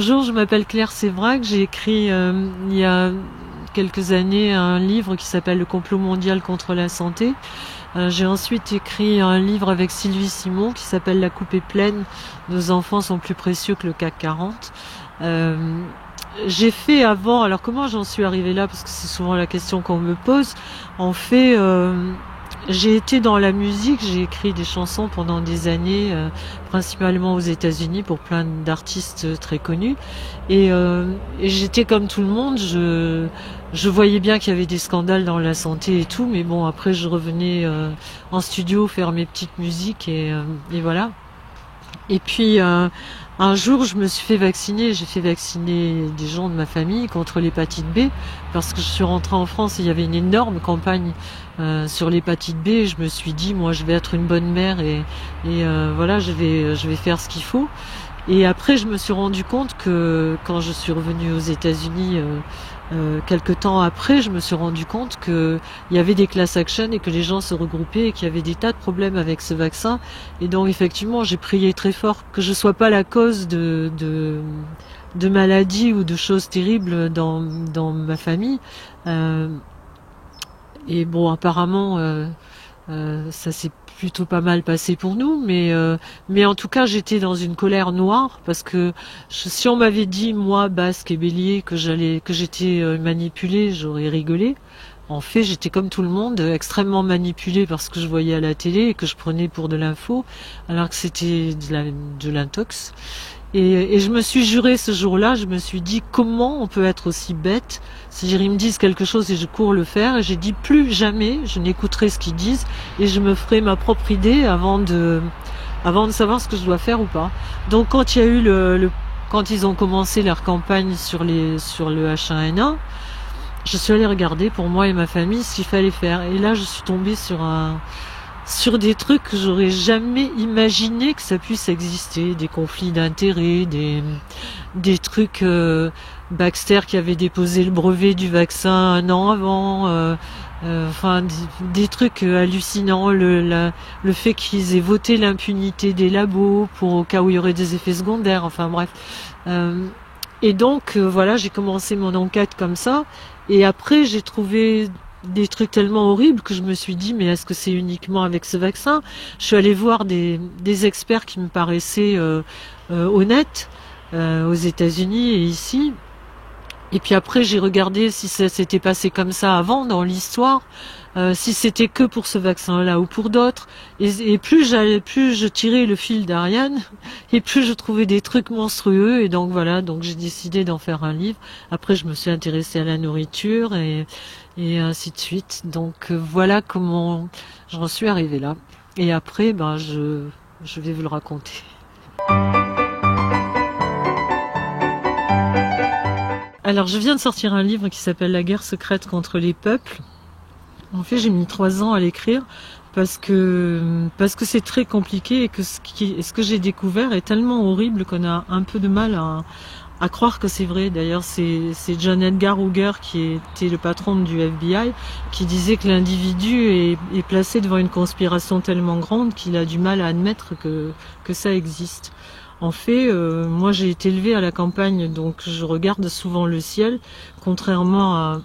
Bonjour, je m'appelle Claire Sévrac. J'ai écrit il y a quelques années un livre qui s'appelle Le complot mondial contre la santé. J'ai ensuite écrit un livre avec Sylvie Simon qui s'appelle La coupe est pleine, nos enfants sont plus précieux que le CAC 40. J'ai fait avant, alors comment j'en suis arrivée là, parce que c'est souvent la question qu'on me pose. En fait, j'ai été dans la musique, j'ai écrit des chansons pendant des années, principalement aux États-Unis pour plein d'artistes très connus. Et j'étais comme tout le monde, je voyais bien qu'il y avait des scandales dans la santé et tout, mais bon, après je revenais en studio faire mes petites musiques et voilà. Et puis un jour, je me suis fait vacciner. J'ai fait vacciner des gens de ma famille contre l'hépatite B parce que je suis rentrée en France et il y avait une énorme campagne sur l'hépatite B. Et je me suis dit, moi, je vais être une bonne mère et voilà, je vais faire ce qu'il faut. Et après, je me suis rendu compte que quand je suis revenue aux États-Unis, quelque temps après, je me suis rendu compte qu'il y avait des class action et que les gens se regroupaient et qu'il y avait des tas de problèmes avec ce vaccin. Et donc, effectivement, j'ai prié très fort que je sois pas la cause de maladies ou de choses terribles dans ma famille. Et bon, apparemment, ça s'est plutôt pas mal passé pour nous, mais en tout cas j'étais dans une colère noire parce que si on m'avait dit moi Basque et Bélier que j'étais manipulée, j'aurais rigolé. En fait, j'étais comme tout le monde, extrêmement manipulée parce que je voyais à la télé et que je prenais pour de l'info, alors que c'était de l'intox. Et je me suis juré ce jour-là, je me suis dit comment on peut être aussi bête. Si ils me disent quelque chose et je cours le faire, et j'ai dit plus jamais je n'écouterai ce qu'ils disent et je me ferai ma propre idée avant de savoir ce que je dois faire ou pas. Donc quand il y a eu quand ils ont commencé leur campagne sur le H1N1, je suis allée regarder pour moi et ma famille ce qu'il fallait faire. Et là je suis tombée sur des trucs que j'aurais jamais imaginé que ça puisse exister, des conflits d'intérêts, des trucs Baxter qui avait déposé le brevet du vaccin un an avant, enfin des trucs hallucinants, le fait qu'ils aient voté l'impunité des labos pour au cas où il y aurait des effets secondaires, enfin bref. Et donc voilà, j'ai commencé mon enquête comme ça, et après j'ai trouvé des trucs tellement horribles que je me suis dit mais est-ce que c'est uniquement avec ce vaccin? Je suis allée voir des experts qui me paraissaient honnêtes aux États-Unis et ici. Et puis après j'ai regardé si ça s'était passé comme ça avant dans l'histoire, si c'était que pour ce vaccin-là ou pour d'autres. Et plus je tirais le fil d'Ariane, et plus je trouvais des trucs monstrueux. Et donc voilà, donc j'ai décidé d'en faire un livre. Après je me suis intéressée à la nourriture et ainsi de suite. Donc voilà comment j'en suis arrivée là. Et après, ben je vais vous le raconter. Alors je viens de sortir un livre qui s'appelle La guerre secrète contre les peuples. En fait, j'ai mis 3 ans à l'écrire parce que c'est très compliqué et que ce que j'ai découvert est tellement horrible qu'on a un peu de mal à croire que c'est vrai. D'ailleurs, c'est John Edgar Hoover, qui était le patron du FBI, qui disait que l'individu est placé devant une conspiration tellement grande qu'il a du mal à admettre que ça existe. En fait, moi j'ai été élevée à la campagne, donc je regarde souvent le ciel, contrairement à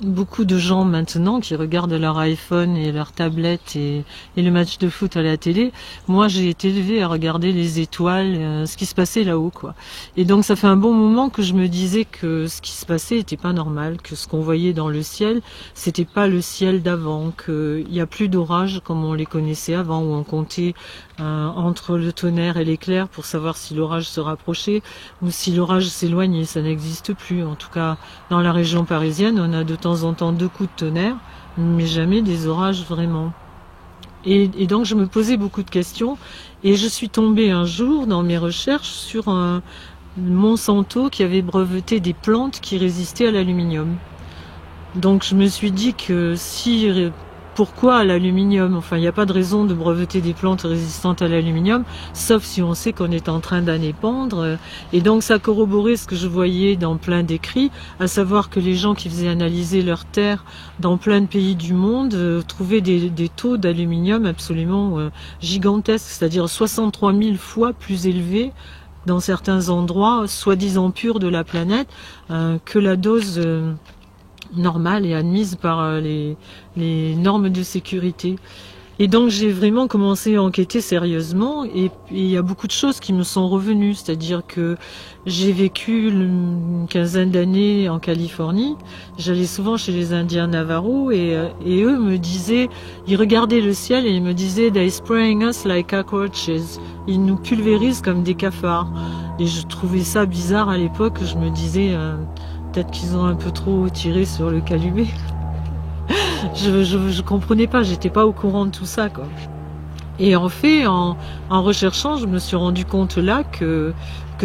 beaucoup de gens maintenant qui regardent leur iPhone et leur tablette et le match de foot à la télé. Moi, j'ai été élevée à regarder les étoiles, ce qui se passait là-haut, quoi. Et donc, ça fait un bon moment que je me disais que ce qui se passait était pas normal, que ce qu'on voyait dans le ciel, c'était pas le ciel d'avant, qu'il y a plus d'orages comme on les connaissait avant, où on comptait entre le tonnerre et l'éclair pour savoir si l'orage se rapprochait ou si l'orage s'éloignait. Ça n'existe plus. En tout cas, dans la région parisienne, on a de temps en temps 2 coups de tonnerre, mais jamais des orages vraiment. Et donc je me posais beaucoup de questions et je suis tombée un jour dans mes recherches sur un Monsanto qui avait breveté des plantes qui résistaient à l'aluminium. Donc je me suis dit que pourquoi l'aluminium? Enfin, il n'y a pas de raison de breveter des plantes résistantes à l'aluminium, sauf si on sait qu'on est en train d'en épandre. Et donc, ça corroborait ce que je voyais dans plein d'écrits, à savoir que les gens qui faisaient analyser leurs terres dans plein de pays du monde trouvaient des taux d'aluminium absolument gigantesques, c'est-à-dire 63 000 fois plus élevés dans certains endroits soi-disant purs de la planète, que la dose normale est admise par les normes de sécurité. Et donc j'ai vraiment commencé à enquêter sérieusement et il y a beaucoup de choses qui me sont revenues, c'est-à-dire que j'ai vécu une quinzaine d'années en Californie, j'allais souvent chez les Indiens Navajo et eux me disaient, ils regardaient le ciel et ils me disaient "They're spraying us like cockroaches", ils nous pulvérisent comme des cafards. Et je trouvais ça bizarre à l'époque, je me disais peut-être qu'ils ont un peu trop tiré sur le calumet. Je comprenais pas, j'étais pas au courant de tout ça, quoi. Et en fait, en recherchant, je me suis rendu compte là que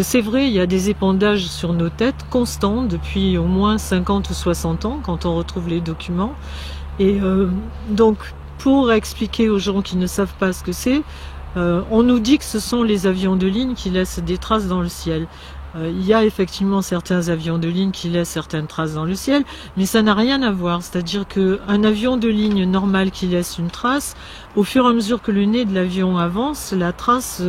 c'est vrai, il y a des épandages sur nos têtes constants depuis au moins 50 ou 60 ans quand on retrouve les documents. Et donc, pour expliquer aux gens qui ne savent pas ce que c'est, on nous dit que ce sont les avions de ligne qui laissent des traces dans le ciel. Il y a effectivement certains avions de ligne qui laissent certaines traces dans le ciel, mais ça n'a rien à voir. C'est-à-dire qu'un avion de ligne normal qui laisse une trace, au fur et à mesure que le nez de l'avion avance, la trace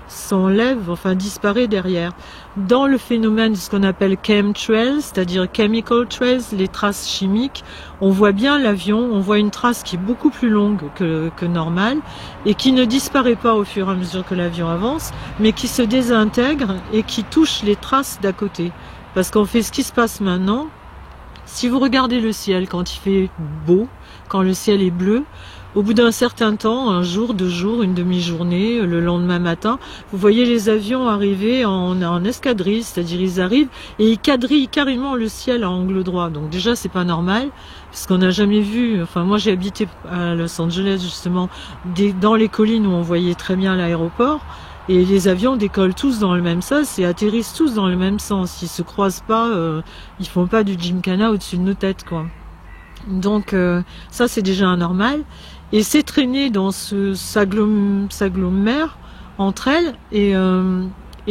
s'enlève, enfin disparaît derrière. Dans le phénomène de ce qu'on appelle chemtrails, c'est-à-dire chemical trails, les traces chimiques, on voit bien l'avion, on voit une trace qui est beaucoup plus longue que normale et qui ne disparaît pas au fur et à mesure que l'avion avance, mais qui se désintègre et qui touche les traces d'à côté. Parce qu'en fait, ce qui se passe maintenant, si vous regardez le ciel quand il fait beau, quand le ciel est bleu, au bout d'un certain temps, un jour, 2 jours, une demi-journée, le lendemain matin, vous voyez les avions arriver en escadrille, c'est-à-dire ils arrivent et ils quadrillent carrément le ciel à angle droit. Donc déjà, c'est pas normal, parce qu'on n'a jamais vu, enfin moi j'ai habité à Los Angeles justement, dans les collines où on voyait très bien l'aéroport, et les avions décollent tous dans le même sens et atterrissent tous dans le même sens. Ils se croisent pas, ils font pas du gymkhana au-dessus de nos têtes, quoi. Donc ça c'est déjà anormal. Et c'est traîné dans s'agglomèrent entre elles et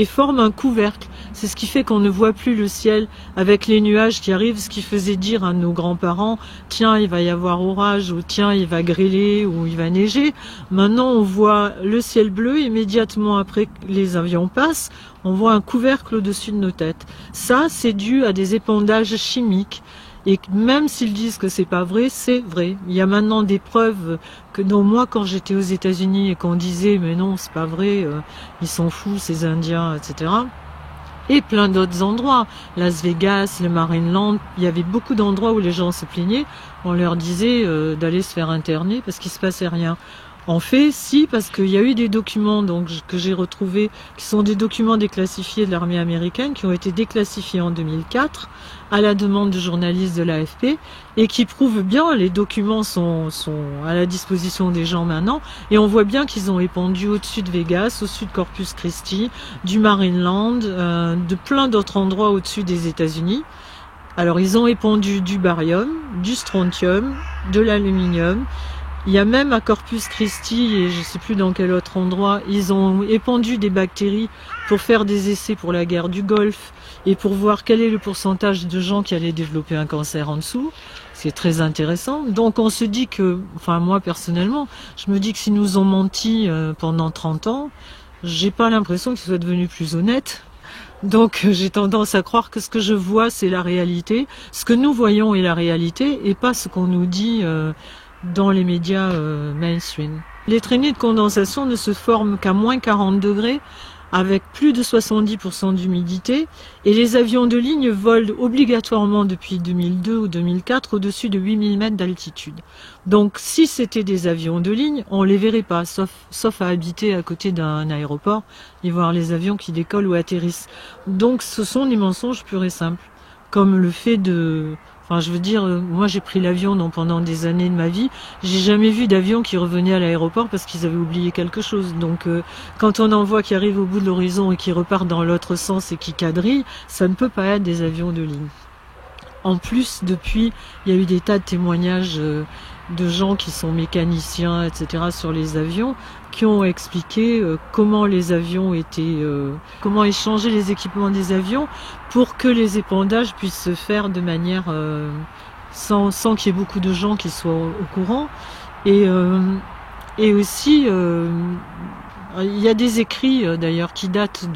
forment un couvercle. C'est ce qui fait qu'on ne voit plus le ciel avec les nuages qui arrivent, ce qui faisait dire à nos grands-parents, tiens, il va y avoir orage, ou tiens, il va grêler, ou il va neiger. Maintenant, on voit le ciel bleu, immédiatement après que les avions passent, on voit un couvercle au-dessus de nos têtes. Ça, c'est dû à des épandages chimiques. Et même s'ils disent que c'est pas vrai, c'est vrai. Il y a maintenant des preuves que non, moi quand j'étais aux États-Unis et qu'on disait mais non c'est pas vrai, ils sont fous ces Indiens, etc. Et plein d'autres endroits, Las Vegas, le Marineland, il y avait beaucoup d'endroits où les gens se plaignaient. On leur disait d'aller se faire interner parce qu'il se passait rien. En fait, si, parce qu'il y a eu des documents donc, que j'ai retrouvés, qui sont des documents déclassifiés de l'armée américaine, qui ont été déclassifiés en 2004, à la demande de journalistes de l'AFP, et qui prouvent bien, les documents sont à la disposition des gens maintenant, et on voit bien qu'ils ont épandu au-dessus de Vegas, au-dessus de Corpus Christi, du Marineland, de plein d'autres endroits au-dessus des États-Unis. Alors, ils ont épandu du barium, du strontium, de l'aluminium. Il y a même à Corpus Christi, et je ne sais plus dans quel autre endroit, ils ont épandu des bactéries pour faire des essais pour la guerre du Golfe et pour voir quel est le pourcentage de gens qui allaient développer un cancer en dessous. C'est très intéressant. Donc on se dit que, enfin moi personnellement, je me dis que s'ils nous ont menti pendant 30 ans, j'ai pas l'impression qu'ils soient devenus plus honnêtes. Donc j'ai tendance à croire que ce que je vois c'est la réalité, ce que nous voyons est la réalité et pas ce qu'on nous dit dans les médias mainstream. Les traînées de condensation ne se forment qu'à moins 40 degrés avec plus de 70% d'humidité et les avions de ligne volent obligatoirement depuis 2002 ou 2004 au-dessus de 8000 mètres d'altitude. Donc si c'était des avions de ligne, on les verrait pas, sauf à habiter à côté d'un aéroport et voir les avions qui décollent ou atterrissent. Donc ce sont des mensonges purs et simples, comme le fait de... Enfin, je veux dire, moi j'ai pris l'avion pendant des années de ma vie, j'ai jamais vu d'avion qui revenait à l'aéroport parce qu'ils avaient oublié quelque chose. Donc quand on en voit qui arrivent au bout de l'horizon et qui repartent dans l'autre sens et qui quadrillent, ça ne peut pas être des avions de ligne. En plus, depuis, il y a eu des tas de témoignages de gens qui sont mécaniciens, etc., sur les avions, qui ont expliqué comment les avions étaient, comment échanger les équipements des avions pour que les épandages puissent se faire de manière sans qu'il y ait beaucoup de gens qui soient au courant. Et aussi, il y a des écrits d'ailleurs qui datent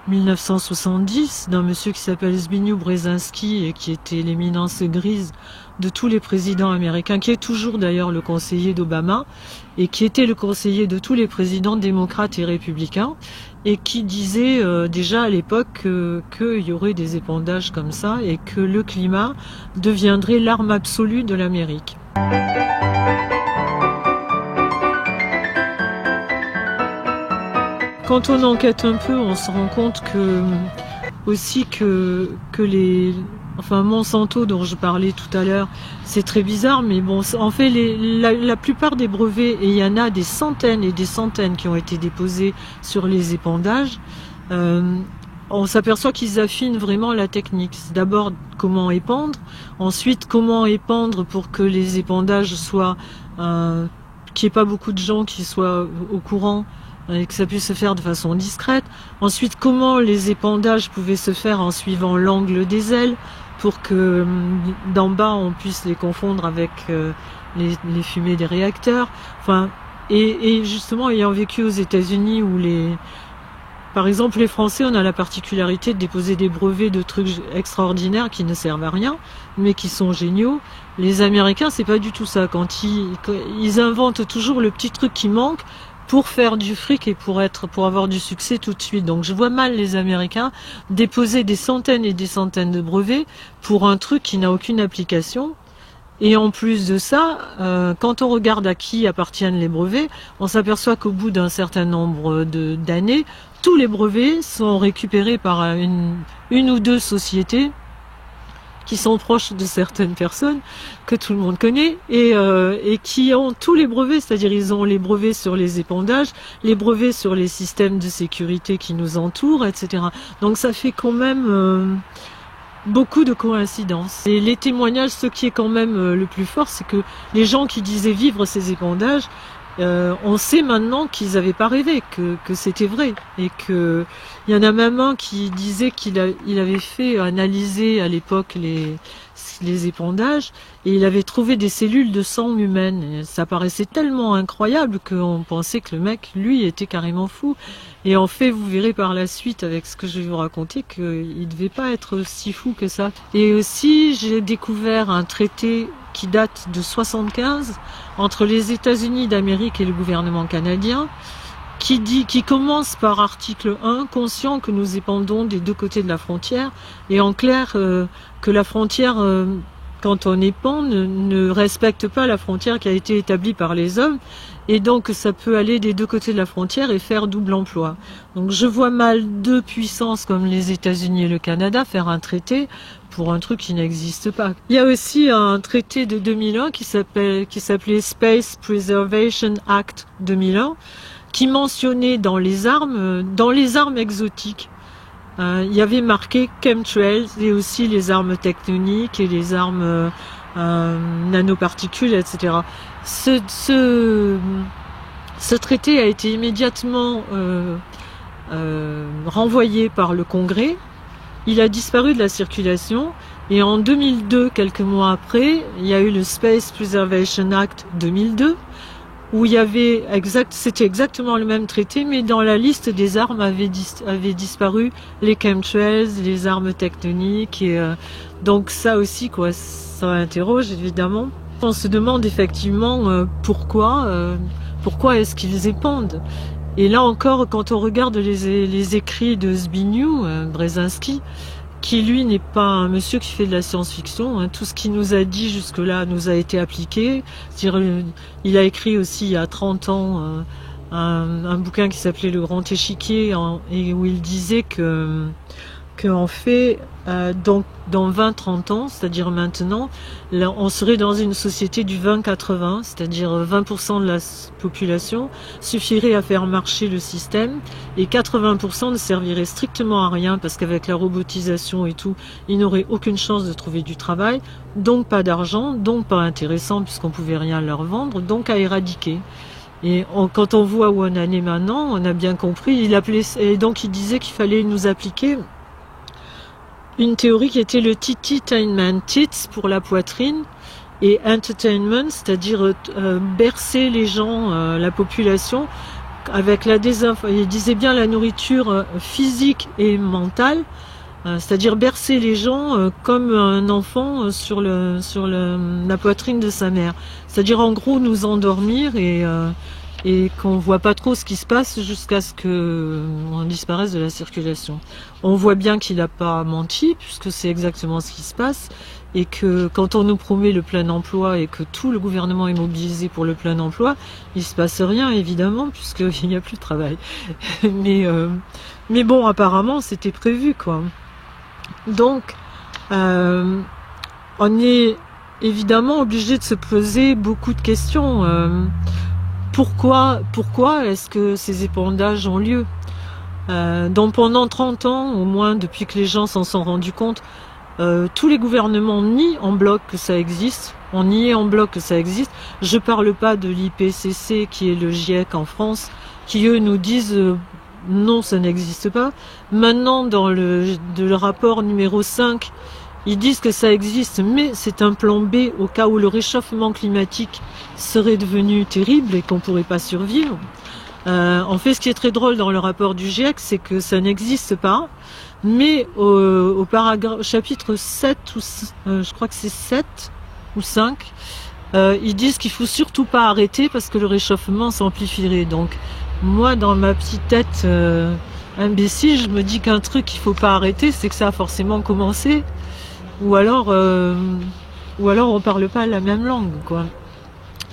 1970 d'un monsieur qui s'appelle Zbigniew Brzezinski et qui était l'éminence grise de tous les présidents américains, qui est toujours d'ailleurs le conseiller d'Obama et qui était le conseiller de tous les présidents démocrates et républicains et qui disait déjà à l'époque qu'il y aurait des épandages comme ça et que le climat deviendrait l'arme absolue de l'Amérique. Quand on enquête un peu, on se rend compte que les... Enfin, Monsanto, dont je parlais tout à l'heure, c'est très bizarre, mais bon, en fait, la plupart des brevets, et il y en a des centaines et des centaines qui ont été déposés sur les épandages, on s'aperçoit qu'ils affinent vraiment la technique. C'est d'abord comment épandre, ensuite comment épandre pour que les épandages soient... qu'il n'y ait pas beaucoup de gens qui soient au courant, et que ça puisse se faire de façon discrète. Ensuite, comment les épandages pouvaient se faire en suivant l'angle des ailes pour que d'en bas on puisse les confondre avec les fumées des réacteurs. Enfin, et justement, ayant vécu aux États-Unis où par exemple, les Français, on a la particularité de déposer des brevets de trucs extraordinaires qui ne servent à rien, mais qui sont géniaux. Les Américains, c'est pas du tout ça. Quand ils inventent toujours le petit truc qui manque pour faire du fric et pour avoir du succès tout de suite. Donc je vois mal les Américains déposer des centaines et des centaines de brevets pour un truc qui n'a aucune application. Et en plus de ça, quand on regarde à qui appartiennent les brevets, on s'aperçoit qu'au bout d'un certain nombre d'années, tous les brevets sont récupérés par une ou deux sociétés qui sont proches de certaines personnes que tout le monde connaît et qui ont tous les brevets, c'est-à-dire ils ont les brevets sur les épandages, les brevets sur les systèmes de sécurité qui nous entourent, etc. Donc ça fait quand même beaucoup de coïncidences. Et les témoignages, ce qui est quand même le plus fort, c'est que les gens qui disaient vivre ces épandages, on sait maintenant qu'ils n'avaient pas rêvé, que c'était vrai. Et que il y en a même un qui disait qu'il avait fait analyser à l'époque les épandages et il avait trouvé des cellules de sang humaines. Et ça paraissait tellement incroyable qu'on pensait que le mec, lui, était carrément fou. Et en fait, vous verrez par la suite avec ce que je vais vous raconter qu'il ne devait pas être si fou que ça. Et aussi, j'ai découvert un traité qui date de 75 entre les États-Unis d'Amérique et le gouvernement canadien, qui commence par article 1, conscient que nous épandons des deux côtés de la frontière, et en clair que la frontière, quand on épand, ne respecte pas la frontière qui a été établie par les hommes, et donc ça peut aller des deux côtés de la frontière et faire double emploi. Donc je vois mal deux puissances comme les États-Unis et le Canada faire un traité pour un truc qui n'existe pas. Il y a aussi un traité de 2001 qui s'appelait Space Preservation Act 2001, qui mentionnait dans les armes exotiques, il y avait marqué chemtrails et aussi les armes tectoniques et les armes nanoparticules, etc. Ce traité a été immédiatement renvoyé par le Congrès. Il a disparu de la circulation et en 2002, quelques mois après, il y a eu le Space Preservation Act 2002 où il y avait c'était exactement le même traité, mais dans la liste des armes avaient disparu les chemtrails, les armes tectoniques et donc ça aussi quoi, ça interroge évidemment. On se demande effectivement pourquoi est-ce qu'ils épandent. Et là encore, quand on regarde les écrits de Zbigniew Brzezinski, qui lui n'est pas un monsieur qui fait de la science-fiction, hein, tout ce qu'il nous a dit jusque-là nous a été appliqué. C'est-à-dire, il a écrit aussi il y a 30 ans un bouquin qui s'appelait Le Grand Échiquier, et où il disait qu'en fait, donc dans 20-30 ans, c'est-à-dire maintenant, là, on serait dans une société du 20-80, c'est-à-dire 20% de la population suffirait à faire marcher le système et 80% ne servirait strictement à rien parce qu'avec la robotisation et tout, ils n'auraient aucune chance de trouver du travail, donc pas d'argent, donc pas intéressant puisqu'on pouvait rien leur vendre, donc à éradiquer. Et quand on voit où on en est maintenant, on a bien compris, et donc il disait qu'il fallait nous appliquer une théorie qui était le tititainment, tits pour la poitrine, et entertainment, c'est-à-dire bercer les gens, la population, avec la il disait bien la nourriture physique et mentale, c'est-à-dire bercer les gens comme un enfant sur la poitrine de sa mère. C'est-à-dire en gros nous endormir et qu'on voit pas trop ce qui se passe jusqu'à ce qu'on disparaisse de la circulation. On voit bien qu'il n'a pas menti, puisque c'est exactement ce qui se passe, et que quand on nous promet le plein emploi et que tout le gouvernement est mobilisé pour le plein emploi, il se passe rien évidemment, puisqu'il n'y a plus de travail. Mais bon, apparemment c'était prévu, quoi. Donc, on est évidemment obligé de se poser beaucoup de questions. Pourquoi est-ce que ces épandages ont lieu? Donc pendant 30 ans, au moins depuis que les gens s'en sont rendus compte, tous les gouvernements nient en bloc que ça existe. On nie en bloc que ça existe. Je parle pas de l'IPCC qui est le GIEC en France, qui eux nous disent non, ça n'existe pas. Maintenant, dans le rapport numéro 5, ils disent que ça existe, mais c'est un plan B au cas où le réchauffement climatique serait devenu terrible et qu'on pourrait pas survivre. En fait, ce qui est très drôle dans le rapport du GIEC, c'est que ça n'existe pas, mais au chapitre 7, je crois que c'est 7 ou 5, ils disent qu'il faut surtout pas arrêter parce que le réchauffement s'amplifierait. Donc, moi, dans ma petite tête imbécile, je me dis qu'un truc qu'il faut pas arrêter, c'est que ça a forcément commencé. Ou alors on parle pas la même langue, quoi.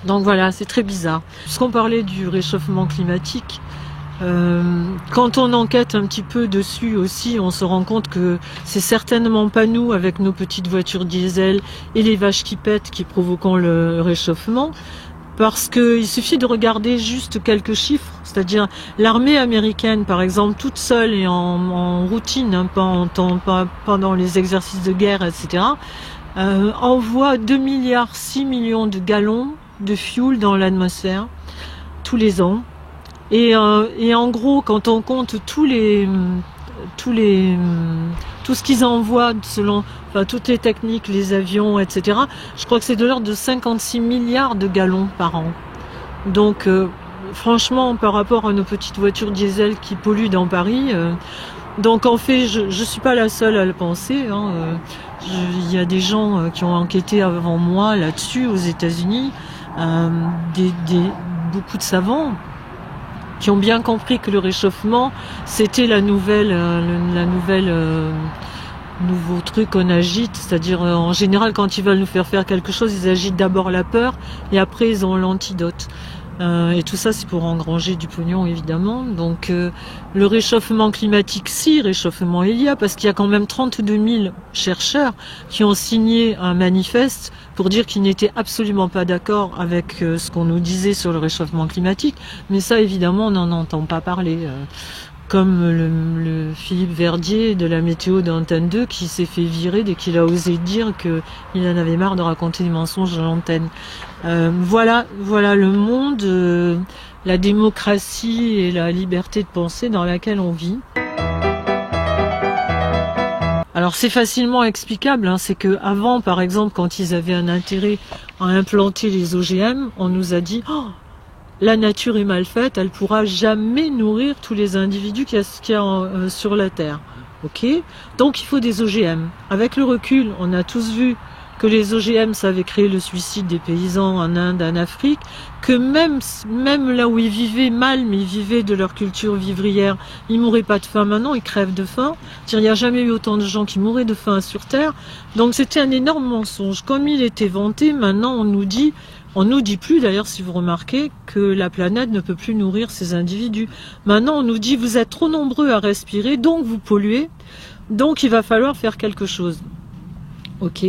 Donc voilà, c'est très bizarre. Puisqu'on parlait du réchauffement climatique, quand on enquête un petit peu dessus aussi, on se rend compte que c'est certainement pas nous, avec nos petites voitures diesel et les vaches qui pètent, qui provoquons le réchauffement. Parce qu'il suffit de regarder juste quelques chiffres, c'est-à-dire l'armée américaine, par exemple, toute seule et en routine, hein, pas pendant les exercices de guerre, etc., envoie 2,6 milliards de gallons de fuel dans l'atmosphère tous les ans. Et en gros, quand on compte tout ce qu'ils envoient selon toutes les techniques, les avions, etc., je crois que c'est de l'ordre de 56 milliards de gallons par an. Donc franchement, par rapport à nos petites voitures diesel qui polluent dans Paris, donc en fait, je suis pas la seule à le penser, hein, il y a des gens qui ont enquêté avant moi là-dessus aux États-Unis, beaucoup de savants qui ont bien compris que le réchauffement, c'était nouveau truc qu'on agite, c'est-à-dire en général quand ils veulent nous faire quelque chose, ils agitent d'abord la peur et après ils ont l'antidote. Et tout ça c'est pour engranger du pognon évidemment. Donc le réchauffement climatique, si réchauffement il y a, parce qu'il y a quand même 32 000 chercheurs qui ont signé un manifeste pour dire qu'ils n'étaient absolument pas d'accord avec ce qu'on nous disait sur le réchauffement climatique. Mais ça évidemment on n'en entend pas parler. Comme le Philippe Verdier de la météo d'Antenne 2 qui s'est fait virer dès qu'il a osé dire qu'il en avait marre de raconter des mensonges à l'antenne. Voilà le monde, la démocratie et la liberté de penser dans laquelle on vit. Alors c'est facilement explicable, hein, c'est que avant, par exemple, quand ils avaient un intérêt à implanter les OGM, on nous a dit la nature est mal faite, elle pourra jamais nourrir tous les individus qu'il y a sur la Terre. Ok ? Donc il faut des OGM. Avec le recul, on a tous vu que les OGM, ça avait créé le suicide des paysans en Inde, en Afrique, que même là où ils vivaient mal, mais ils vivaient de leur culture vivrière, ils mouraient pas de faim. Maintenant, ils crèvent de faim. Il n'y a jamais eu autant de gens qui mouraient de faim sur Terre. Donc c'était un énorme mensonge. Comme il était vanté, maintenant on nous dit plus, d'ailleurs, si vous remarquez, que la planète ne peut plus nourrir ces individus. Maintenant, on nous dit, vous êtes trop nombreux à respirer, donc vous polluez, donc il va falloir faire quelque chose. Ok.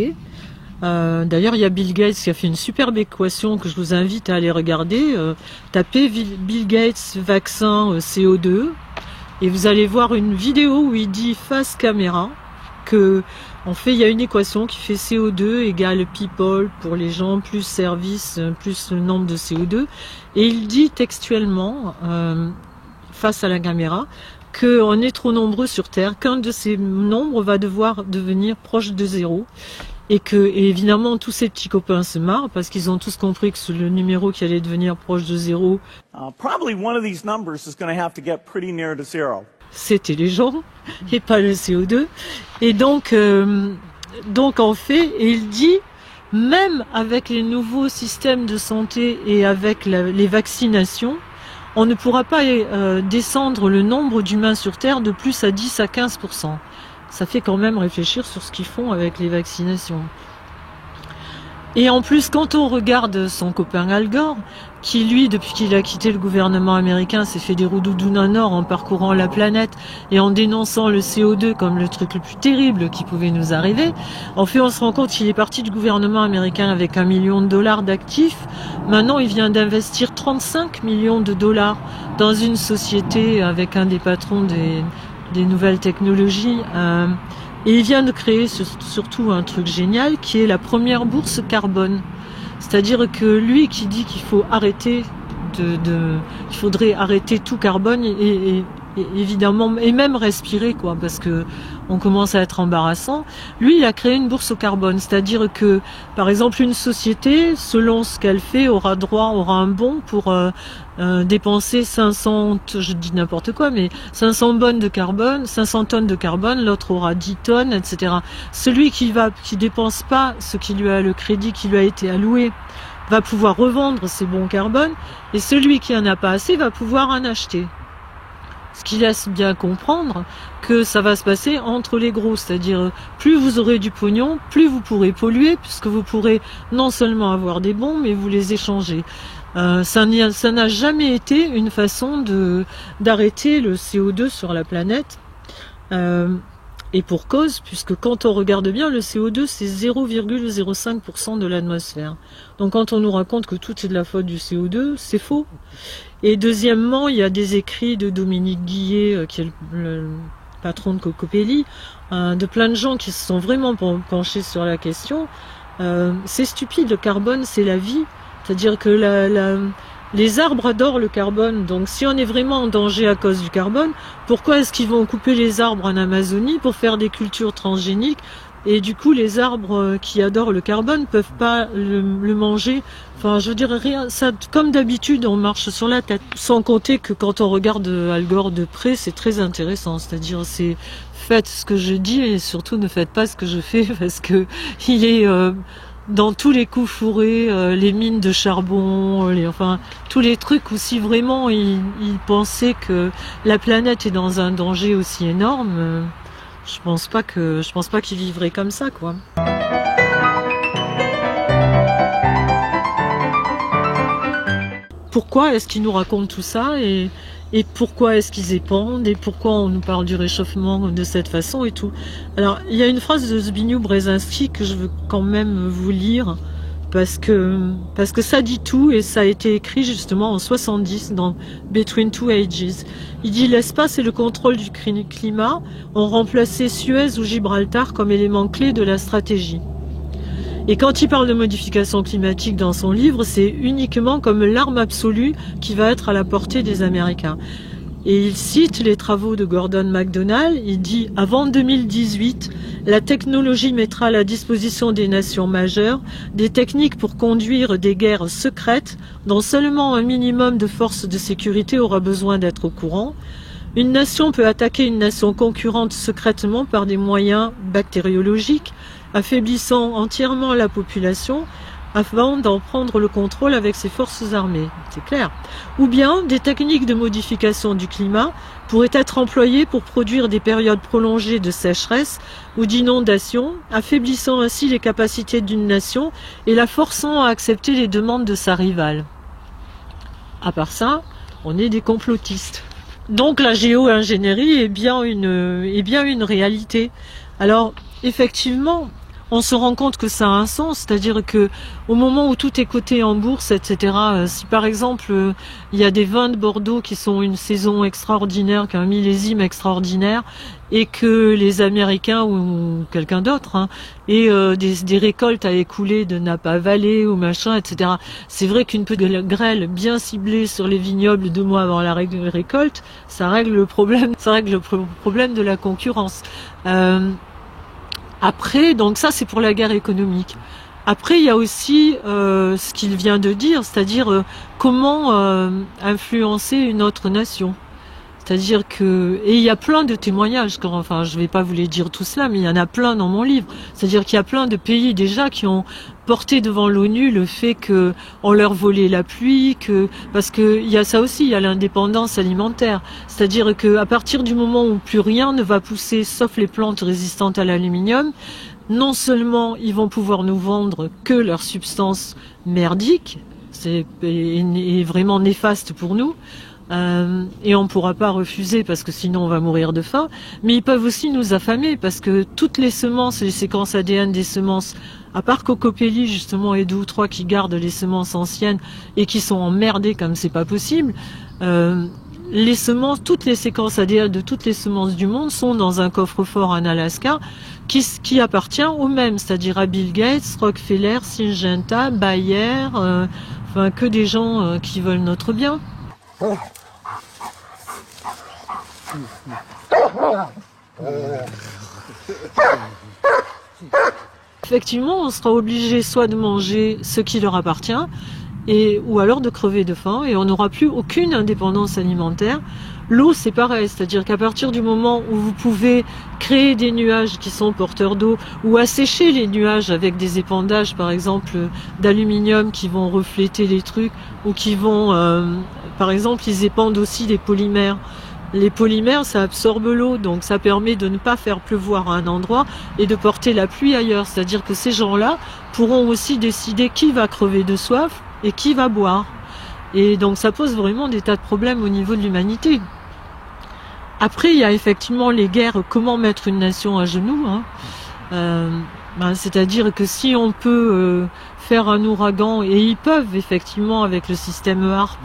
D'ailleurs, il y a Bill Gates qui a fait une superbe équation que je vous invite à aller regarder. Tapez Bill Gates vaccin CO2 et vous allez voir une vidéo où il dit face caméra que en fait, il y a une équation qui fait CO2 égale people pour les gens, plus service, plus le nombre de CO2. Et il dit textuellement, face à la caméra, qu'on est trop nombreux sur Terre, qu'un de ces nombres va devoir devenir proche de zéro. Et évidemment, tous ces petits copains se marrent parce qu'ils ont tous compris que le numéro qui allait devenir proche de zéro, c'était les gens et pas le CO2. Et donc en fait, il dit, même avec les nouveaux systèmes de santé et avec les vaccinations, on ne pourra pas descendre le nombre d'humains sur Terre de plus à 10 à 15%. Ça fait quand même réfléchir sur ce qu'ils font avec les vaccinations. Et en plus, quand on regarde son copain Al Gore, qui lui, depuis qu'il a quitté le gouvernement américain, s'est fait des roudoudous en or en parcourant la planète et en dénonçant le CO2 comme le truc le plus terrible qui pouvait nous arriver, en fait, on se rend compte qu'il est parti du gouvernement américain avec $1 million d'actifs. Maintenant, il vient d'investir 35 millions de dollars dans une société avec un des patrons des nouvelles technologies. Et il vient de créer surtout un truc génial qui est la première bourse carbone. C'est-à-dire que lui qui dit qu'il faut arrêter qu'il faudrait arrêter tout carbone et évidemment, et même respirer, quoi, parce que on commence à être embarrassant. Lui, il a créé une bourse au carbone, c'est-à-dire que, par exemple, une société, selon ce qu'elle fait, aura un bon pour dépenser 500, je dis n'importe quoi, mais 500 tonnes de carbone, l'autre aura 10 tonnes, etc. Celui qui dépense pas le crédit qui lui a été alloué, va pouvoir revendre ses bons carbone, et celui qui en a pas assez va pouvoir en acheter. Ce qui laisse bien comprendre que ça va se passer entre les gros, c'est-à-dire plus vous aurez du pognon, plus vous pourrez polluer, puisque vous pourrez non seulement avoir des bons, mais vous les échanger. Ça n'a jamais été une façon d'arrêter le CO2 sur la planète. Et pour cause, puisque quand on regarde bien, le CO2 c'est 0,05% de l'atmosphère. Donc quand on nous raconte que tout est de la faute du CO2, c'est faux. Et deuxièmement, il y a des écrits de Dominique Guillet, qui est le patron de Cocopelli, de plein de gens qui se sont vraiment penchés sur la question. C'est stupide, le carbone c'est la vie. C'est-à-dire que les arbres adorent le carbone, donc si on est vraiment en danger à cause du carbone, pourquoi est-ce qu'ils vont couper les arbres en Amazonie pour faire des cultures transgéniques? Et du coup, les arbres qui adorent le carbone peuvent pas le manger. Enfin, je veux dire, rien, ça, comme d'habitude, on marche sur la tête. Sans compter que quand on regarde Al Gore de près, c'est très intéressant. C'est-à-dire, faites ce que je dis et surtout ne faites pas ce que je fais parce que il est dans tous les coups fourrés, les mines de charbon, enfin tous les trucs où si vraiment il pensait que la planète est dans un danger aussi énorme, je pense pas qu'il vivrait comme ça, quoi. Pourquoi est-ce qu'il nous raconte tout ça et pourquoi est-ce qu'ils épandent et pourquoi on nous parle du réchauffement de cette façon et tout. Alors, il y a une phrase de Zbigniew Brzezinski que je veux quand même vous lire parce que ça dit tout et ça a été écrit justement en 70 dans Between Two Ages. Il dit: l'espace et le contrôle du climat ont remplacé Suez ou Gibraltar comme éléments clés de la stratégie. Et quand il parle de modification climatique dans son livre, c'est uniquement comme l'arme absolue qui va être à la portée des Américains. Et il cite les travaux de Gordon MacDonald. Il dit: avant 2018, la technologie mettra à la disposition des nations majeures des techniques pour conduire des guerres secrètes dont seulement un minimum de forces de sécurité aura besoin d'être au courant. Une nation peut attaquer une nation concurrente secrètement par des moyens bactériologiques, affaiblissant entièrement la population avant d'en prendre le contrôle avec ses forces armées. C'est clair. Ou bien des techniques de modification du climat pourraient être employées pour produire des périodes prolongées de sécheresse ou d'inondation, affaiblissant ainsi les capacités d'une nation et la forçant à accepter les demandes de sa rivale. À part ça, on est des complotistes. Donc la géo-ingénierie est bien une réalité. Alors, effectivement, on se rend compte que ça a un sens, c'est-à-dire que au moment où tout est coté en bourse, etc., si par exemple il y a des vins de Bordeaux qui sont une saison extraordinaire, qui a un millésime extraordinaire, et que les Américains ou quelqu'un d'autre et des récoltes à écouler de Napa Valley ou machin, etc. C'est vrai qu'une petite grêle bien ciblée sur les vignobles 2 mois avant la récolte, ça règle le problème de la concurrence. Après, donc ça c'est pour la guerre économique. Après, il y a aussi ce qu'il vient de dire, c'est-à-dire comment influencer une autre nation. C'est-à-dire que, et il y a plein de témoignages, enfin je vais pas vous les dire tout cela, mais il y en a plein dans mon livre. C'est-à-dire qu'il y a plein de pays déjà qui ont porté devant l'ONU le fait que on leur volait la pluie, parce que il y a ça aussi, il y a l'indépendance alimentaire. C'est-à-dire que à partir du moment où plus rien ne va pousser, sauf les plantes résistantes à l'aluminium, non seulement ils vont pouvoir nous vendre que leurs substances merdiques, est vraiment néfaste pour nous, et on ne pourra pas refuser parce que sinon on va mourir de faim, mais ils peuvent aussi nous affamer parce que toutes les semences, les séquences ADN des semences, à part Cocopelli justement et 2 ou 3 qui gardent les semences anciennes et qui sont emmerdées comme c'est pas possible, les semences, toutes les séquences ADN de toutes les semences du monde sont dans un coffre-fort en Alaska qui appartient aux mêmes, c'est-à-dire à Bill Gates, Rockefeller, Syngenta, Bayer, enfin que des gens qui veulent notre bien. Effectivement, on sera obligé soit de manger ce qui leur appartient, ou alors de crever de faim, et on n'aura plus aucune indépendance alimentaire. L'eau, c'est pareil, c'est-à-dire qu'à partir du moment où vous pouvez créer des nuages qui sont porteurs d'eau, ou assécher les nuages avec des épandages, par exemple, d'aluminium qui vont refléter les trucs, ou qui vont, par exemple, ils épandent aussi des polymères. Les polymères, ça absorbe l'eau, donc ça permet de ne pas faire pleuvoir à un endroit et de porter la pluie ailleurs. C'est-à-dire que ces gens-là pourront aussi décider qui va crever de soif et qui va boire. Et donc ça pose vraiment des tas de problèmes au niveau de l'humanité. Après, il y a effectivement les guerres, comment mettre une nation à genoux. C'est-à-dire que si on peut faire un ouragan, et ils peuvent effectivement avec le système HARP,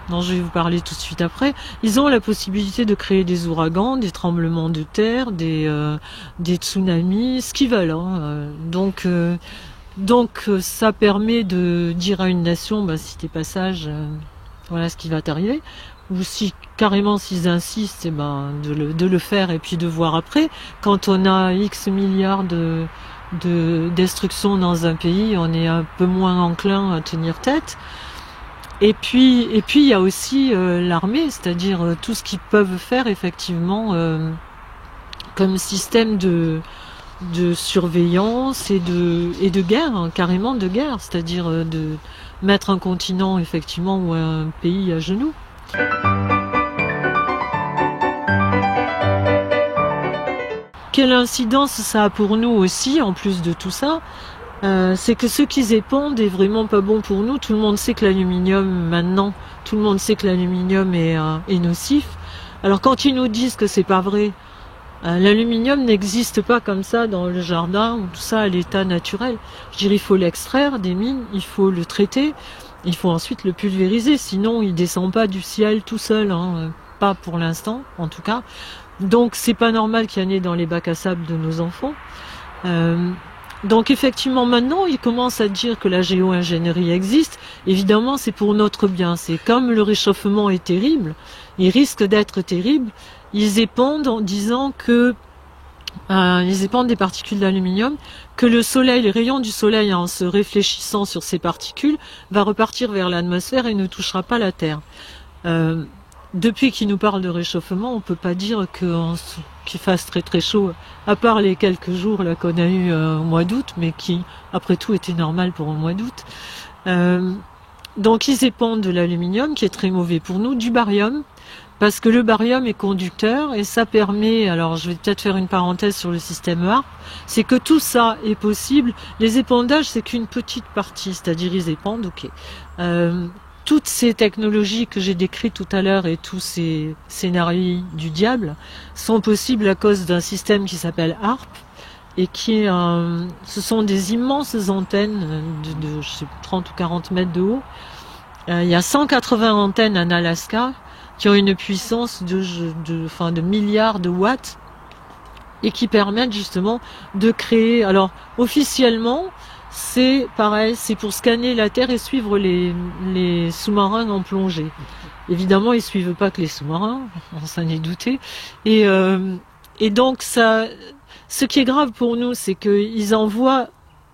dont je vais vous parler tout de suite après, ils ont la possibilité de créer des ouragans, des tremblements de terre, des tsunamis, ce qu'ils veulent. Donc ça permet de dire à une nation, si t'es pas sage, voilà ce qui va t'arriver. Ou si carrément s'ils insistent, de le faire et puis de voir après. Quand on a X milliards de destruction dans un pays, on est un peu moins enclin à tenir tête. Et puis il y a aussi l'armée, c'est-à-dire tout ce qu'ils peuvent faire effectivement comme système de surveillance et de guerre, carrément de guerre, c'est-à-dire de mettre un continent effectivement ou un pays à genoux. Quelle incidence ça a pour nous aussi, en plus de tout ça, c'est que ce qu'ils épandent est vraiment pas bon pour nous. Tout le monde sait que l'aluminium, maintenant, tout le monde sait que l'aluminium est nocif. Alors quand ils nous disent que c'est pas vrai, l'aluminium n'existe pas comme ça dans le jardin, ou tout ça à l'état naturel. Je dirais, il faut l'extraire des mines, il faut le traiter, il faut ensuite le pulvériser, sinon il descend pas du ciel tout seul, pas pour l'instant en tout cas. Donc c'est pas normal qu'il y en ait dans les bacs à sable de nos enfants. Donc effectivement maintenant ils commencent à dire que la géo-ingénierie existe. Évidemment c'est pour notre bien, c'est comme le réchauffement est terrible, il risque d'être terrible. Ils épandent en disant que ils épandent des particules d'aluminium, que le soleil, les rayons du soleil en se réfléchissant sur ces particules va repartir vers l'atmosphère et ne touchera pas la Terre. Depuis qu'ils nous parlent de réchauffement, on peut pas dire qu'il fasse très très chaud, à part les quelques jours là qu'on a eu au mois d'août, mais qui après tout étaient normal pour le mois d'août. Donc ils épandent de l'aluminium qui est très mauvais pour nous, du barium. Parce que le barium est conducteur et ça permet, alors je vais peut-être faire une parenthèse sur le système HARP, c'est que tout ça est possible. Les épandages, c'est qu'une petite partie, c'est-à-dire ils épandent, ok. Toutes ces technologies que j'ai décrites tout à l'heure et tous ces scénarios du diable sont possibles à cause d'un système qui s'appelle HARP et ce sont des immenses antennes de je sais, 30 ou 40 mètres de haut. Il y a 180 antennes en Alaska qui ont une puissance de milliards de watts et qui permettent justement de créer. Alors officiellement, c'est pareil, c'est pour scanner la Terre et suivre les sous-marins en plongée. Évidemment, ils suivent pas que les sous-marins, on s'en est douté. Et donc ça, ce qui est grave pour nous, c'est qu'ils envoient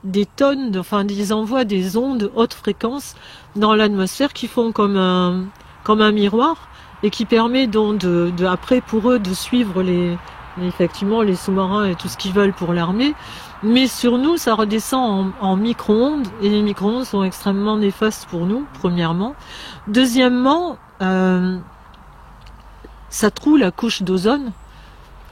des tonnes, ils envoient des ondes haute fréquence dans l'atmosphère qui font comme un miroir et qui permet donc après pour eux de suivre effectivement les sous-marins et tout ce qu'ils veulent pour l'armée. Mais sur nous, ça redescend en micro-ondes et les micro-ondes sont extrêmement néfastes pour nous, premièrement. Deuxièmement, ça troue la couche d'ozone.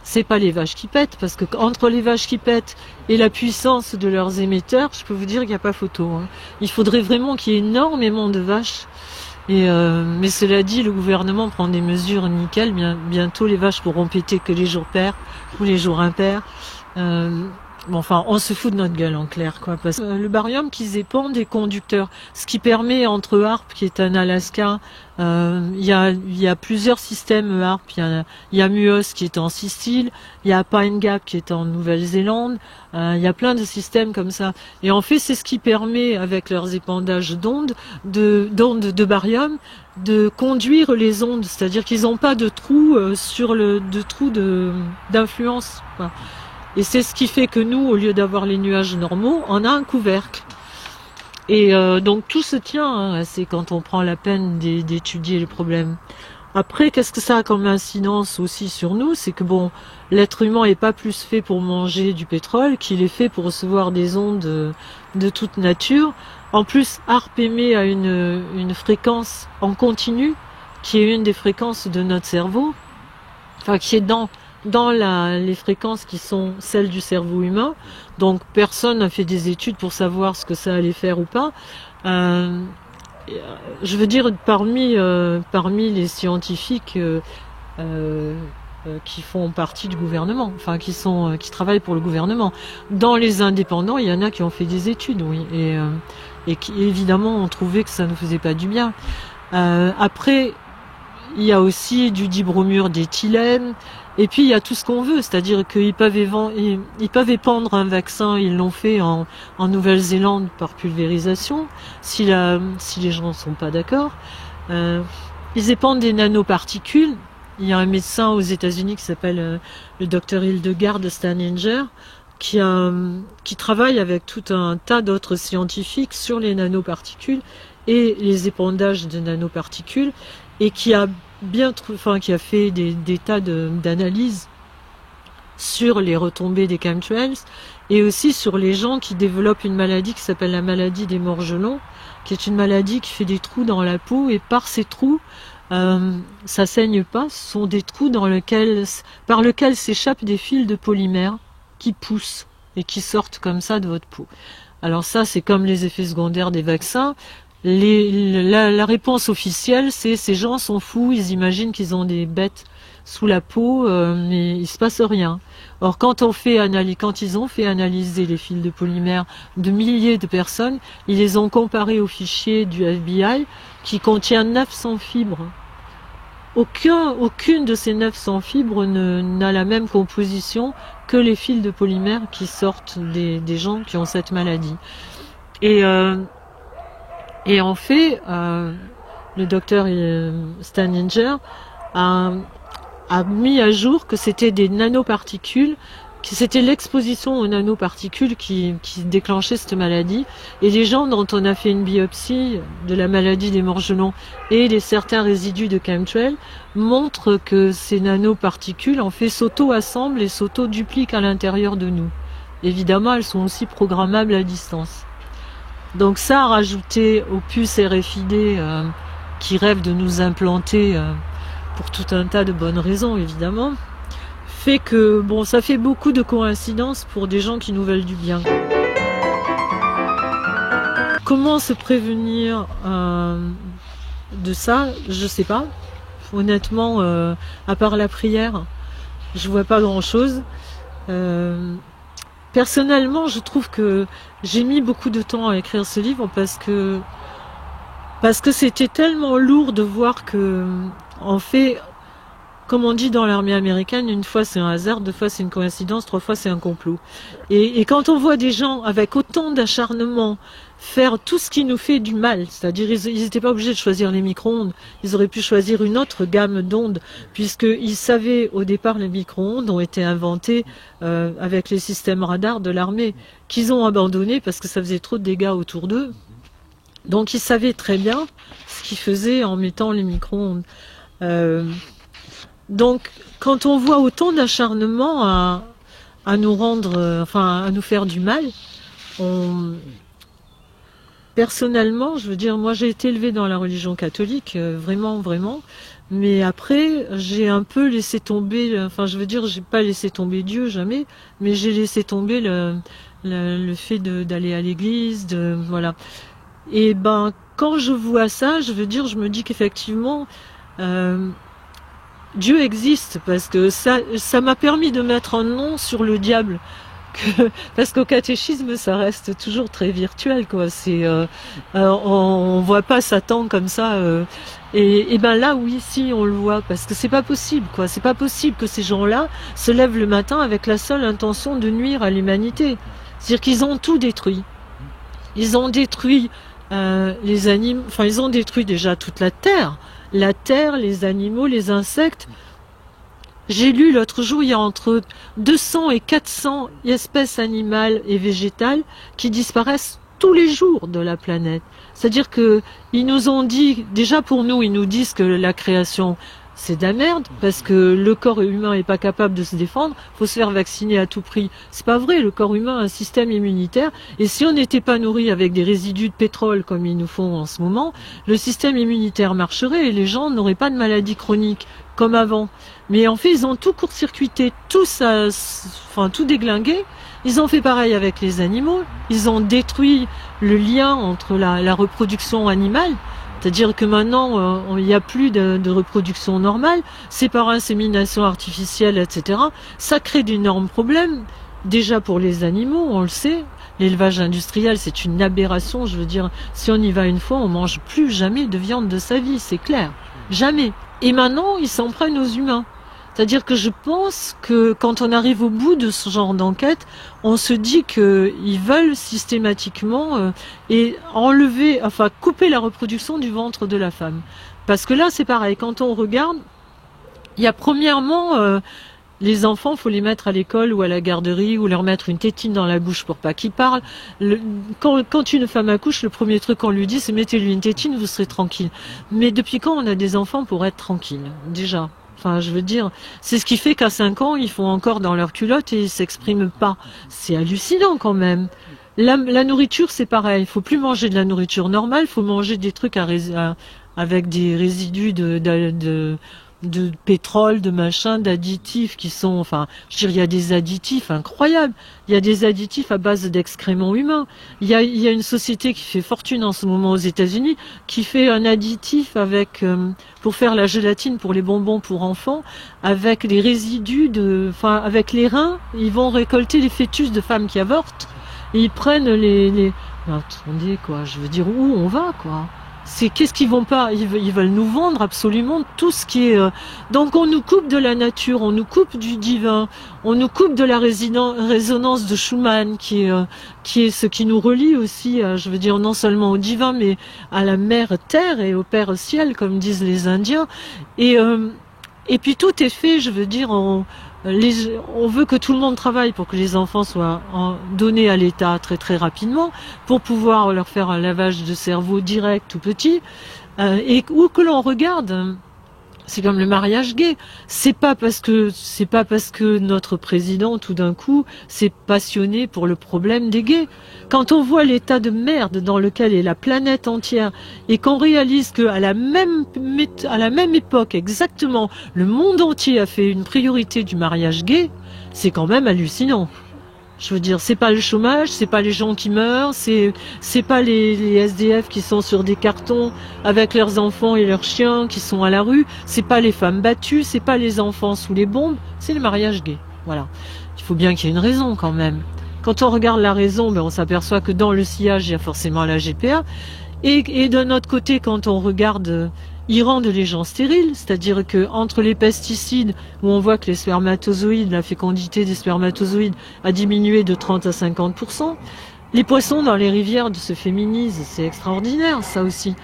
C'est pas les vaches qui pètent, parce que entre les vaches qui pètent et la puissance de leurs émetteurs, je peux vous dire qu'il n'y a pas photo. Hein. Il faudrait vraiment qu'il y ait énormément de vaches. Mais cela dit, le gouvernement prend des mesures nickel. Bientôt, les vaches pourront péter que les jours pairs ou les jours impairs. On se fout de notre gueule en clair, quoi. Parce que le barium qu'ils épandent est conducteur, ce qui permet entre Harpe, qui est en Alaska, il y a plusieurs systèmes Harpe. Il y a Muos qui est en Sicile, il y a Pine Gap qui est en Nouvelle-Zélande. Il y a plein de systèmes comme ça. Et en fait, c'est ce qui permet, avec leurs épandages d'ondes, de barium, de conduire les ondes. C'est-à-dire qu'ils n'ont pas de trou d'influence, quoi. Et c'est ce qui fait que nous, au lieu d'avoir les nuages normaux, on a un couvercle. Et donc tout se tient, hein, c'est quand on prend la peine d'étudier le problème. Après, qu'est-ce que ça a comme incidence aussi sur nous? C'est que bon, l'être humain n'est pas plus fait pour manger du pétrole qu'il est fait pour recevoir des ondes de toute nature. En plus, Harpe émet à une fréquence en continu, qui est une des fréquences de notre cerveau, qui est dans les fréquences qui sont celles du cerveau humain. Donc personne n'a fait des études pour savoir ce que ça allait faire ou pas. Je veux dire, parmi les scientifiques qui font partie du gouvernement, qui travaillent pour le gouvernement, dans les indépendants, il y en a qui ont fait des études, oui, et qui évidemment ont trouvé que ça ne faisait pas du bien. Après, il y a aussi du dibromure d'éthylène. Et puis il y a tout ce qu'on veut, c'est-à-dire qu'ils peuvent épandre un vaccin, ils l'ont fait en Nouvelle-Zélande par pulvérisation, si les gens ne sont pas d'accord. Ils épandent des nanoparticules. Il y a un médecin aux États-Unis qui s'appelle le docteur Hildegard Steininger, qui travaille avec tout un tas d'autres scientifiques sur les nanoparticules et les épandages de nanoparticules, et qui a fait des tas d'analyses sur les retombées des chemtrails et aussi sur les gens qui développent une maladie qui s'appelle la maladie des morgelons, qui est une maladie qui fait des trous dans la peau, et par ces trous, ça saigne pas, ce sont des trous par lesquels s'échappent des fils de polymère qui poussent et qui sortent comme ça de votre peau. Alors ça, c'est comme les effets secondaires des vaccins. La réponse officielle, c'est ces gens sont fous, ils imaginent qu'ils ont des bêtes sous la peau, mais il se passe rien. Or, quand ils ont fait analyser les fils de polymère de milliers de personnes, ils les ont comparés aux fichiers du FBI qui contient 900 fibres. Aucune de ces 900 fibres n'a la même composition que les fils de polymère qui sortent des gens qui ont cette maladie. Et en fait, le docteur Steininger a mis à jour que c'était des nanoparticules, que c'était l'exposition aux nanoparticules qui déclenchait cette maladie. Et les gens dont on a fait une biopsie de la maladie des morgelons et certains résidus de chemtrail montrent que ces nanoparticules, en fait, s'auto-assemblent et s'auto-dupliquent à l'intérieur de nous. Évidemment, elles sont aussi programmables à distance. Donc ça, rajouté aux puces RFID qui rêvent de nous implanter pour tout un tas de bonnes raisons, évidemment, fait que, ça fait beaucoup de coïncidences pour des gens qui nous veulent du bien. Comment se prévenir de ça? Je sais pas. Honnêtement, à part la prière, je vois pas grand-chose. Personnellement, je trouve que j'ai mis beaucoup de temps à écrire ce livre parce que c'était tellement lourd de voir que, en fait, comme on dit dans l'armée américaine, une fois c'est un hasard, deux fois c'est une coïncidence, trois fois c'est un complot. Et quand on voit des gens avec autant d'acharnement faire tout ce qui nous fait du mal, c'est-à-dire ils n'étaient pas obligés de choisir les micro-ondes, ils auraient pu choisir une autre gamme d'ondes, puisqu'ils savaient au départ les micro-ondes ont été inventés avec les systèmes radars de l'armée, qu'ils ont abandonné parce que ça faisait trop de dégâts autour d'eux. Donc ils savaient très bien ce qu'ils faisaient en mettant les micro-ondes. Donc quand on voit autant d'acharnement à nous rendre, enfin à nous faire du mal, personnellement, je veux dire, moi j'ai été élevée dans la religion catholique, vraiment, vraiment, mais après j'ai un peu laissé tomber, enfin je veux dire, j'ai pas laissé tomber Dieu, jamais, mais j'ai laissé tomber le fait d'aller à l'église, voilà. Et ben quand je vois ça, je veux dire, je me dis qu'effectivement Dieu existe, parce que ça m'a permis de mettre un nom sur le diable. Parce qu'au catéchisme, ça reste toujours très virtuel, quoi. On voit pas Satan comme ça. Et ben là, oui, si, on le voit, parce que c'est pas possible, quoi. C'est pas possible que ces gens-là se lèvent le matin avec la seule intention de nuire à l'humanité. C'est-à-dire qu'ils ont tout détruit. Ils ont détruit les animaux. Enfin, ils ont détruit déjà toute la terre, les animaux, les insectes. J'ai lu l'autre jour, il y a entre 200 et 400 espèces animales et végétales qui disparaissent tous les jours de la planète. C'est-à-dire que ils nous ont dit, déjà pour nous, ils nous disent que la création, c'est de la merde, parce que le corps humain n'est pas capable de se défendre, faut se faire vacciner à tout prix. C'est pas vrai, le corps humain a un système immunitaire, et si on n'était pas nourri avec des résidus de pétrole comme ils nous font en ce moment, le système immunitaire marcherait et les gens n'auraient pas de maladies chroniques comme avant. Mais en fait, ils ont tout court-circuité, tout déglingué. Ils ont fait pareil avec les animaux. Ils ont détruit le lien entre la reproduction animale. C'est-à-dire que maintenant, il n'y a plus de reproduction normale. C'est par insémination artificielle, etc. Ça crée d'énormes problèmes. Déjà pour les animaux, on le sait. L'élevage industriel, c'est une aberration. Je veux dire, si on y va une fois, on mange plus jamais de viande de sa vie, c'est clair. Jamais. Et maintenant, ils s'en prennent aux humains. C'est-à-dire que je pense que quand on arrive au bout de ce genre d'enquête, on se dit qu'ils veulent systématiquement couper la reproduction du ventre de la femme. Parce que là, c'est pareil. Quand on regarde, il y a premièrement les enfants, faut les mettre à l'école ou à la garderie ou leur mettre une tétine dans la bouche pour pas qu'ils parlent. Quand une femme accouche, le premier truc qu'on lui dit, c'est mettez-lui une tétine, vous serez tranquille. Mais depuis quand on a des enfants pour être tranquille, déjà? Enfin, je veux dire, c'est ce qui fait qu'à 5 ans, ils font encore dans leur culotte et ils s'expriment pas. C'est hallucinant quand même. La nourriture, c'est pareil. Il faut plus manger de la nourriture normale, il faut manger des trucs avec des résidus de pétrole, de machin, d'additifs qui sont, enfin, je veux dire, il y a des additifs incroyables. Il y a des additifs à base d'excréments humains. Il y a une société qui fait fortune en ce moment aux États-Unis, qui fait un additif pour faire la gélatine pour les bonbons pour enfants, avec les résidus avec les reins, ils vont récolter les fœtus de femmes qui avortent, et ils prennent attendez, quoi, je veux dire, où on va, quoi? Qu'est-ce qu'ils vont pas, ils veulent nous vendre absolument tout ce qui est, donc on nous coupe de la nature, on nous coupe du divin, on nous coupe de la résonance de Schumann, qui est ce qui nous relie aussi, je veux dire, non seulement au divin, mais à la mère terre et au père ciel, comme disent les Indiens, et puis tout est fait, je veux dire, on veut que tout le monde travaille pour que les enfants soient donnés à l'État très très rapidement, pour pouvoir leur faire un lavage de cerveau direct tout petit, et où que l'on regarde, c'est comme le mariage gay. C'est pas parce que notre président tout d'un coup s'est passionné pour le problème des gays. Quand on voit l'état de merde dans lequel est la planète entière et qu'on réalise qu'à la même époque exactement, le monde entier a fait une priorité du mariage gay, c'est quand même hallucinant. Je veux dire, c'est pas le chômage, c'est pas les gens qui meurent, c'est pas les SDF qui sont sur des cartons avec leurs enfants et leurs chiens qui sont à la rue, c'est pas les femmes battues, c'est pas les enfants sous les bombes, c'est le mariage gay. Voilà. Il faut bien qu'il y ait une raison quand même. Quand on regarde la raison, on s'aperçoit que dans le sillage, il y a forcément la GPA. Et d'un autre côté, quand on regarde, ils rendent les gens stériles, c'est-à-dire que entre les pesticides, où on voit que les spermatozoïdes, la fécondité des spermatozoïdes a diminué de 30 à 50%, les poissons dans les rivières se féminisent, c'est extraordinaire ça aussi.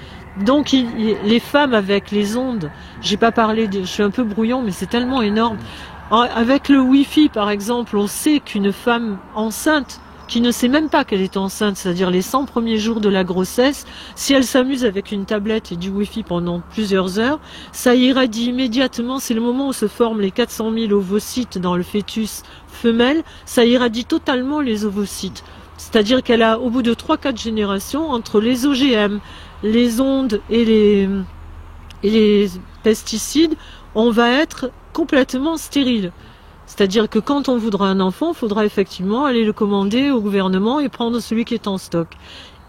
Donc les femmes avec les ondes, j'ai pas parlé, je suis un peu brouillon, mais c'est tellement énorme. Avec le Wi-Fi par exemple, on sait qu'une femme enceinte, qui ne sait même pas qu'elle est enceinte, c'est-à-dire les 100 premiers jours de la grossesse, si elle s'amuse avec une tablette et du Wi-Fi pendant plusieurs heures, ça irradie immédiatement, c'est le moment où se forment les 400 000 ovocytes dans le fœtus femelle, ça irradie totalement les ovocytes. C'est-à-dire qu'elle a, au bout de 3-4 générations, entre les OGM, les ondes et les pesticides, on va être complètement stérile. C'est-à-dire que quand on voudra un enfant, il faudra effectivement aller le commander au gouvernement et prendre celui qui est en stock.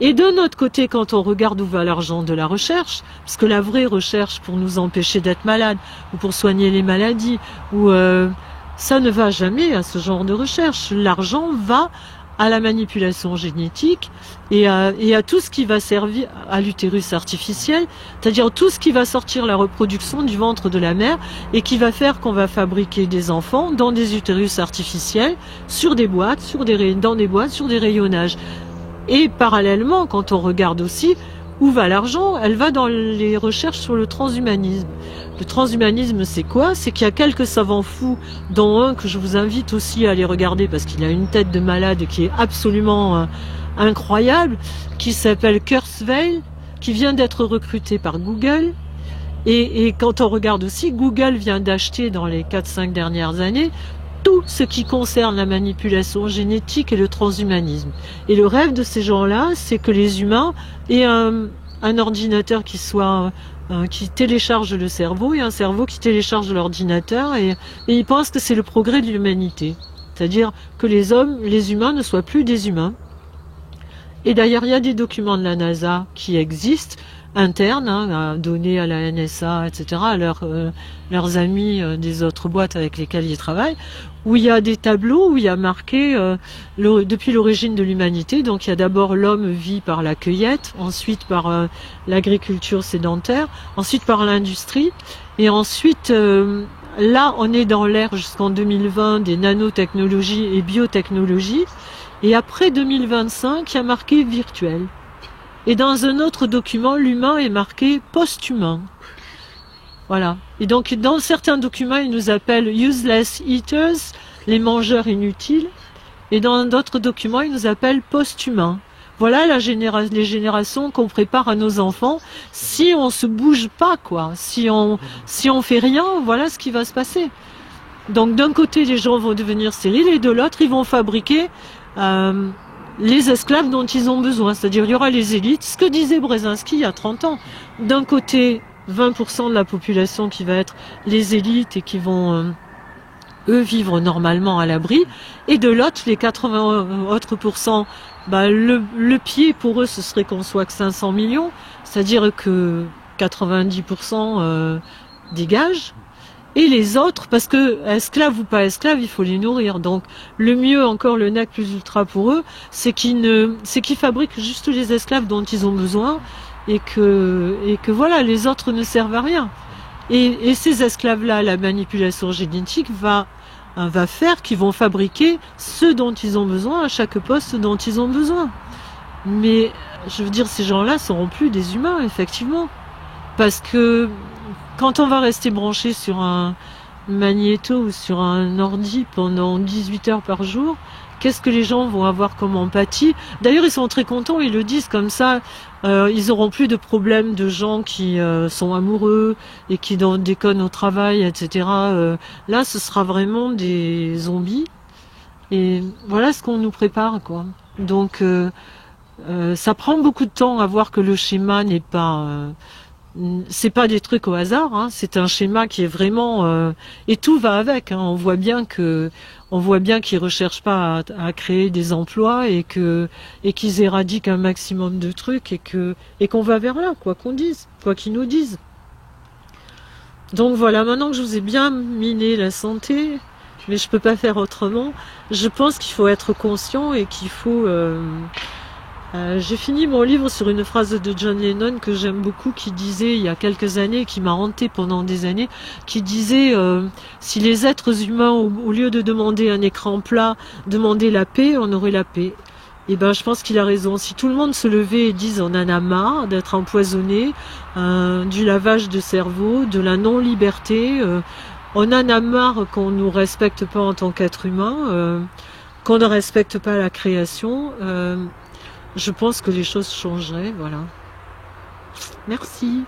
Et d'un autre côté, quand on regarde où va l'argent de la recherche, parce que la vraie recherche pour nous empêcher d'être malades, ou pour soigner les maladies, ça ne va jamais à ce genre de recherche. L'argent va à la manipulation génétique et à tout ce qui va servir à l'utérus artificiel, c'est-à-dire tout ce qui va sortir la reproduction du ventre de la mère et qui va faire qu'on va fabriquer des enfants dans des utérus artificiels, sur des boîtes, dans des boîtes, sur des rayonnages. Et parallèlement, quand on regarde aussi où va l'argent, elle va dans les recherches sur le transhumanisme. Le transhumanisme, c'est quoi? C'est qu'il y a quelques savants fous, dont un que je vous invite aussi à aller regarder parce qu'il a une tête de malade qui est absolument incroyable, qui s'appelle Kurzweil, qui vient d'être recruté par Google. Et quand on regarde aussi, Google vient d'acheter dans les 4-5 dernières années tout ce qui concerne la manipulation génétique et le transhumanisme. Et le rêve de ces gens-là, c'est que les humains aient un ordinateur qui télécharge le cerveau et un cerveau qui télécharge l'ordinateur et ils pensent que c'est le progrès de l'humanité. C'est-à-dire que les humains ne soient plus des humains. Et d'ailleurs, il y a des documents de la NASA qui existent, internes, donnés à la NSA, etc., à leurs amis des autres boîtes avec lesquelles ils travaillent, où il y a des tableaux où il y a marqué depuis l'origine de l'humanité. Donc il y a d'abord l'homme vit par la cueillette, ensuite par l'agriculture sédentaire, ensuite par l'industrie, et ensuite là on est dans l'ère jusqu'en 2020 des nanotechnologies et biotechnologies, et après 2025 il y a marqué virtuel. Et dans un autre document, l'humain est marqué post-humain. Voilà. Et donc, dans certains documents, ils nous appellent useless eaters, les mangeurs inutiles. Et dans d'autres documents, ils nous appellent post-humains. Voilà les générations qu'on prépare à nos enfants. Si on se bouge pas, quoi. Si on fait rien, voilà ce qui va se passer. Donc, d'un côté, les gens vont devenir stériles et de l'autre, ils vont fabriquer, les esclaves dont ils ont besoin, c'est-à-dire il y aura les élites, ce que disait Brzezinski il y a 30 ans. D'un côté, 20% de la population qui va être les élites et qui vont, eux, vivre normalement à l'abri, et de l'autre, les 80 autres pourcents, le pied pour eux, ce serait qu'on soit que 500 millions, c'est-à-dire que 90% dégagent. Et les autres, parce que esclaves ou pas esclaves, il faut les nourrir. Donc le mieux, encore le nec plus ultra pour eux, c'est qu'ils fabriquent juste les esclaves dont ils ont besoin et que voilà, les autres ne servent à rien. Et ces esclaves-là, la manipulation génétique va faire qu'ils vont fabriquer ceux dont ils ont besoin à chaque poste dont ils ont besoin. Mais je veux dire, ces gens-là seront plus des humains, effectivement, parce que quand on va rester branché sur un magnéto ou sur un ordi pendant 18 heures par jour, qu'est-ce que les gens vont avoir comme empathie? D'ailleurs, ils sont très contents, ils le disent comme ça. Ils auront plus de problèmes de gens qui sont amoureux et qui déconnent au travail, etc. Là, ce sera vraiment des zombies. Et voilà ce qu'on nous prépare, quoi. Donc, ça prend beaucoup de temps à voir que le schéma n'est pas... c'est pas des trucs au hasard, hein. C'est un schéma qui est vraiment et tout va avec. Hein. On voit bien qu'ils recherchent pas à créer des emplois et qu'ils éradiquent un maximum de trucs et qu'on va vers là, quoi qu'ils nous disent. Donc voilà, maintenant que je vous ai bien miné la santé, mais je peux pas faire autrement. Je pense qu'il faut être conscient et qu'il faut J'ai fini mon livre sur une phrase de John Lennon que j'aime beaucoup, qui disait il y a quelques années, qui m'a hanté pendant des années, qui disait si les êtres humains, au lieu de demander un écran plat, demandaient la paix, on aurait la paix. Et ben, je pense qu'il a raison. Si tout le monde se levait et disait on en a marre d'être empoisonné, du lavage de cerveau, de la non-liberté, on en a marre qu'on nous respecte pas en tant qu'être humain, qu'on ne respecte pas la création. Je pense que les choses changeraient, voilà. Merci.